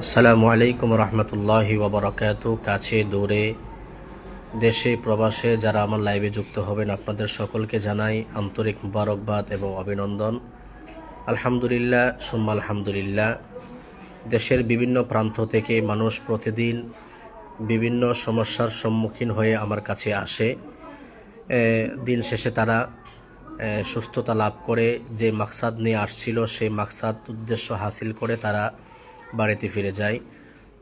আসসালামু আলাইকুম রহমতুল্লাহি ওবরাকাতু। কাছে দূরে দেশে প্রবাসে যারা আমার লাইভে যুক্ত হবেন আপনাদের সকলকে জানাই আন্তরিক মুবারকবাদ এবং অভিনন্দন। আলহামদুলিল্লাহ সুম্মা আলহামদুলিল্লাহ। দেশের বিভিন্ন প্রান্ত থেকে মানুষ প্রতিদিন বিভিন্ন সমস্যার সম্মুখীন হয়ে আমার কাছে আসে। দিন শেষে তারা সুস্থতা লাভ করে যে মাকসাদ নিয়ে আসছিল সেই মাকসাদ উদ্দেশ্য হাসিল করে তারা বাড়িতে ফিরে যায়।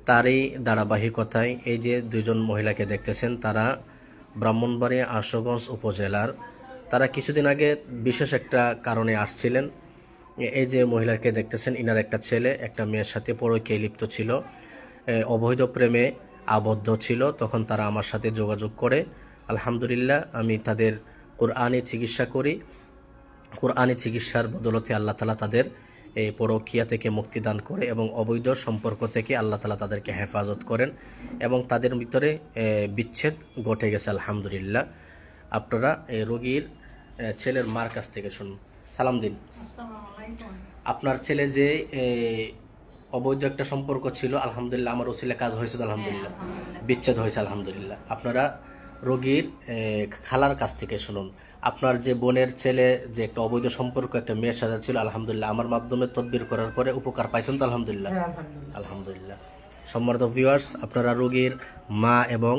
তারই ধারাবাহিকতায় এই যে দুজন মহিলাকে দেখতেছেন, তারা ব্রাহ্মণবাড়িয়া আশুগঞ্জ উপজেলার। তারা কিছুদিন আগে বিশেষ একটা কারণে আসছিলেন। এই যে মহিলাকে দেখতেছেন, ইনার একটা ছেলে একটা মেয়ের সাথে পরকীয়ায় লিপ্ত ছিল, অবৈধ প্রেমে আবদ্ধ ছিল। তখন তারা আমার সাথে যোগাযোগ করে, আলহামদুলিল্লাহ আমি তাদের কোরআনে চিকিৎসা করি। কোরআনে চিকিৎসার বদলতে আল্লাহ তালা তাদের এই পরকীয়া থেকে মুক্তিদান করে এবং অবৈধ সম্পর্ক থেকে আল্লাহ তালা তাদেরকে হেফাজত করেন এবং তাদের ভিতরে বিচ্ছেদ ঘটে গেছে আলহামদুলিল্লাহ। আপনারা এই রোগীর ছেলের মার কাছ থেকে শুনুন। সালাম দিন। আপনার ছেলে যে অবৈধ একটা সম্পর্ক ছিল, আলহামদুলিল্লাহ আমার ওসিলা কাজ হয়েছে, আলহামদুলিল্লাহ বিচ্ছেদ হয়েছে আলহামদুলিল্লাহ। আপনারা রোগীর খালার কাছ থেকে শুনুন। আপনার যে বোনের ছেলে যে একটা অবৈধ সম্পর্ক একটা মেয়ের সাথে ছিল, আলহামদুলিল্লাহ আমার মাধ্যমে তদবির করার পরে উপকার পাইছেন তো আলহামদুলিল্লাহ। আলহামদুলিল্লাহ। সম্মানিত ভিউয়ার্স, আপনারা রোগীর মা এবং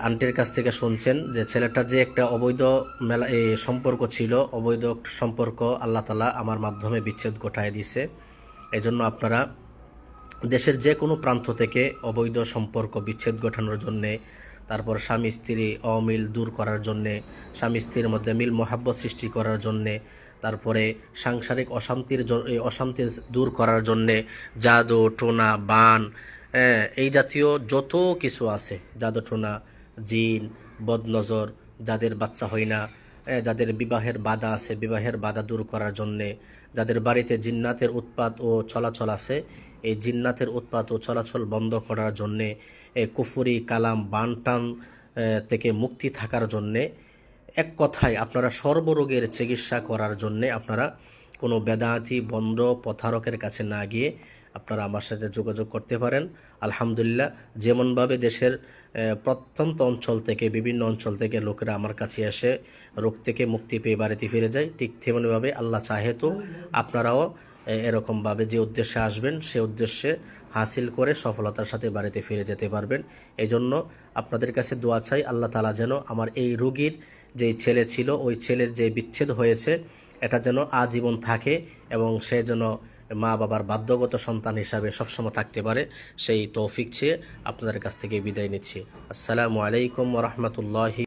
আন্টির কাছ থেকে শুনছেন যে ছেলেটা যে একটা অবৈধ সম্পর্ক ছিল, অবৈধ সম্পর্ক আল্লাহ তালা আমার মাধ্যমে বিচ্ছেদ ঘটায় দিছে। এজন্য আপনারা দেশের যে কোনো প্রান্ত থেকে অবৈধ সম্পর্ক বিচ্ছেদ ঘটানোর জন্যে, তারপর স্বামী স্ত্রী অমিল দূর করার জন্যে, স্বামী স্ত্রীর মধ্যে মিল মোহাব্বত সৃষ্টি করার জন্যে, তারপরে সাংসারিক অশান্তি দূর করার জন্যে জাদু টোনা বান এই জাতীয় যত কিছু আছে, জাদু টোনা জিন বদনজর, যাদের বাচ্চা হয় না, যাদের বিবাহের বাধা আছে বিবাহের বাধা দূর করার জন্যে, যাদের বাড়িতে জিন্নাতের উৎপাত ও চলাচল আছে এই জিন্নাতের উৎপাত ও চলাচল বন্ধ করার জন্যে, কুফুরি কালাম বানটান থেকে মুক্তি থাকার জন্যে, এক কথায় আপনারা সর্বরোগের চিকিৎসা করার জন্যে আপনারা কোনো বেদাতি বন্ড প্রতারকের কাছে না গিয়ে আপনারা আমার সাথে যোগাযোগ করতে পারেন। আলহামদুলিল্লাহ, যেমনভাবে দেশের প্রত্যন্ত অঞ্চল থেকে বিভিন্ন অঞ্চল থেকে লোকেরা আমার কাছে এসে রোগ থেকে মুক্তি পেয়ে বাড়িতে ফিরে যায়, ঠিক তেমনিভাবে আল্লাহ চাহে তো আপনারাও এরকমভাবে যে উদ্দেশ্যে আসবেন সে উদ্দেশ্যে হাসিল করে সফলতার সাথে বাড়িতে ফিরে যেতে পারবেন। এই জন্য আপনাদের কাছে দোয়া চাই, আল্লাহ তাআলা যেন আমার এই রোগীর যে ছেলে ছিল ওই ছেলের যে বিচ্ছেদ হয়েছে এটা যেন আজীবন থাকে এবং সে যেন মা বাবার বাধ্যগত সন্তান হিসাবে সবসময় থাকতে পারে, সেই তৌফিক চেয়ে আপনাদের কাছ থেকে বিদায় নিচ্ছি। আসসালামু আলাইকুম ওয়া রাহমাতুল্লাহি।